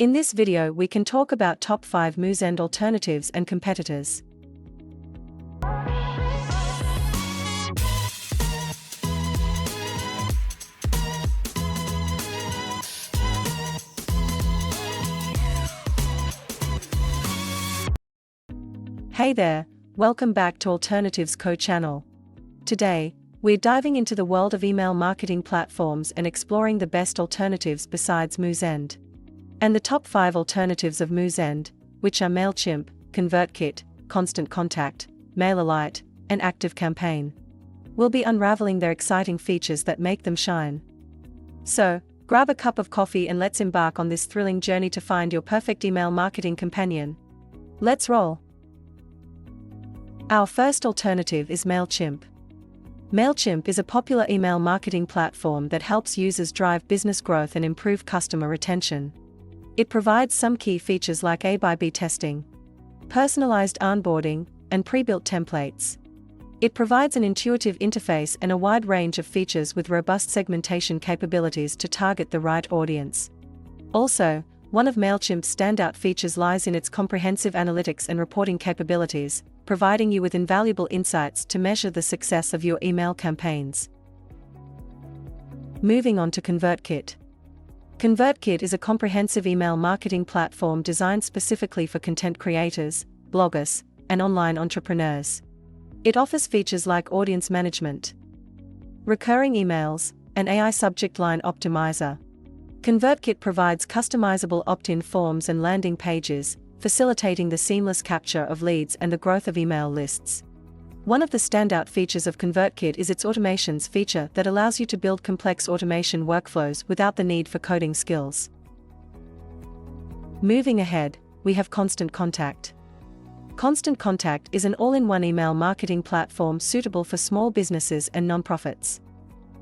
In this video we can talk about top 5 Moosend alternatives and competitors. Hey there, welcome back to Alternatives channel. Today, we're diving into the world of email marketing platforms and exploring the best alternatives besides Moosend. And the top 5 alternatives of Moosend, which are Mailchimp, ConvertKit, ConstantContact, MailerLite, and ActiveCampaign. We'll be unraveling their exciting features that make them shine. So, grab a cup of coffee and let's embark on this thrilling journey to find your perfect email marketing companion. Let's roll! Our first alternative is Mailchimp. Mailchimp is a popular email marketing platform that helps users drive business growth and improve customer retention. It provides some key features like A/B testing, personalized onboarding, and pre-built templates. It provides an intuitive interface and a wide range of features with robust segmentation capabilities to target the right audience. Also, one of Mailchimp's standout features lies in its comprehensive analytics and reporting capabilities, providing you with invaluable insights to measure the success of your email campaigns. Moving on to ConvertKit. ConvertKit is a comprehensive email marketing platform designed specifically for content creators, bloggers, and online entrepreneurs. It offers features like audience management, recurring emails, and AI subject line optimizer. ConvertKit provides customizable opt-in forms and landing pages, facilitating the seamless capture of leads and the growth of email lists. One of the standout features of ConvertKit is its automations feature that allows you to build complex automation workflows without the need for coding skills. Moving ahead, we have ConstantContact. ConstantContact is an all-in-one email marketing platform suitable for small businesses and nonprofits.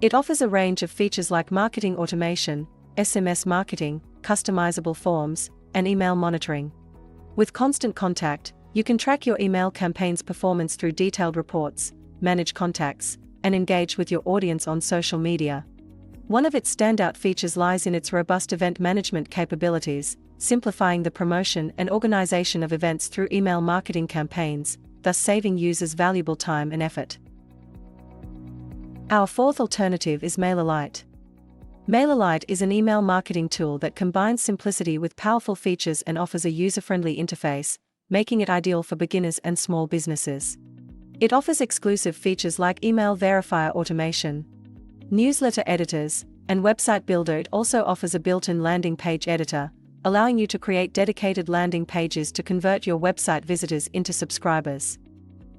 It offers a range of features like marketing automation, SMS marketing, customizable forms, and email monitoring. With ConstantContact, you can track your email campaign's performance through detailed reports, manage contacts, and engage with your audience on social media. One of its standout features lies in its robust event management capabilities, simplifying the promotion and organization of events through email marketing campaigns, thus saving users valuable time and effort. Our fourth alternative is MailerLite. MailerLite is an email marketing tool that combines simplicity with powerful features and offers a user-friendly interface, making it ideal for beginners and small businesses. It offers exclusive features like email verifier automation, newsletter editors, and website builder. It also offers a built-in landing page editor, allowing you to create dedicated landing pages to convert your website visitors into subscribers.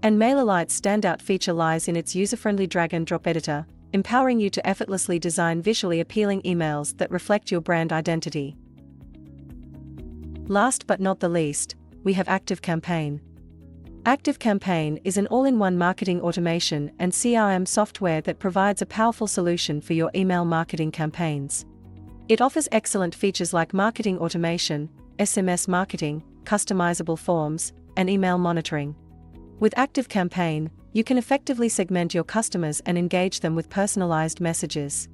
And MailerLite's standout feature lies in its user-friendly drag-and-drop editor, empowering you to effortlessly design visually appealing emails that reflect your brand identity. Last but not the least, we have ActiveCampaign. ActiveCampaign is an all-in-one marketing automation and CRM software that provides a powerful solution for your email marketing campaigns. It offers excellent features like marketing automation, SMS marketing, customizable forms, and email monitoring. With ActiveCampaign, you can effectively segment your customers and engage them with personalized messages.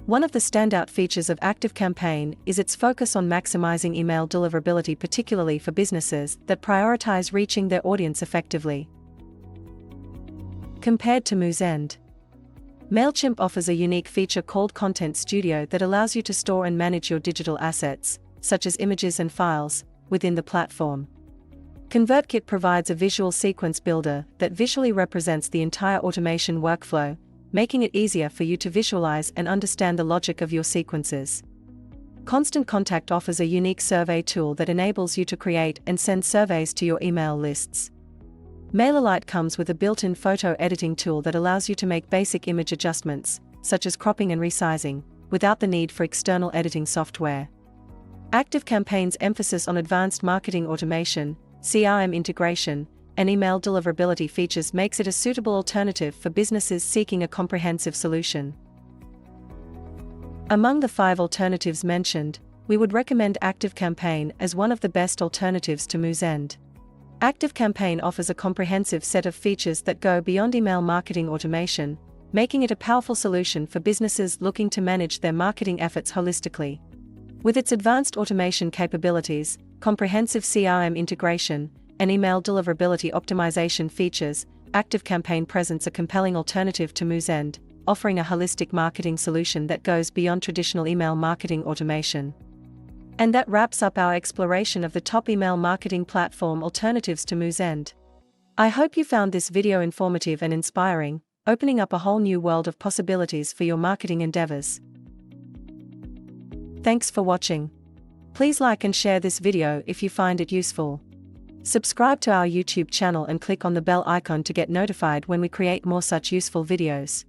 One of the standout features of ActiveCampaign is its focus on maximizing email deliverability, particularly for businesses that prioritize reaching their audience effectively. Compared to Moosend, Mailchimp offers a unique feature called Content Studio that allows you to store and manage your digital assets, such as images and files, within the platform. ConvertKit provides a visual sequence builder that visually represents the entire automation workflow, making it easier for you to visualize and understand the logic of your sequences. ConstantContact offers a unique survey tool that enables you to create and send surveys to your email lists. MailerLite comes with a built-in photo editing tool that allows you to make basic image adjustments, such as cropping and resizing, without the need for external editing software. ActiveCampaign's emphasis on advanced marketing automation, CRM integration, and email deliverability features makes it a suitable alternative for businesses seeking a comprehensive solution. Among the 5 alternatives mentioned, we would recommend ActiveCampaign as one of the best alternatives to Moosend. ActiveCampaign offers a comprehensive set of features that go beyond email marketing automation, making it a powerful solution for businesses looking to manage their marketing efforts holistically. With its advanced automation capabilities, comprehensive CRM integration, and email deliverability optimization features, ActiveCampaign presents a compelling alternative to Moosend, offering a holistic marketing solution that goes beyond traditional email marketing automation. And that wraps up our exploration of the top email marketing platform alternatives to Moosend. I hope you found this video informative and inspiring, opening up a whole new world of possibilities for your marketing endeavors. Thanks for watching. Please like and share this video if you find it useful. Subscribe to our YouTube channel and click on the bell icon to get notified when we create more such useful videos.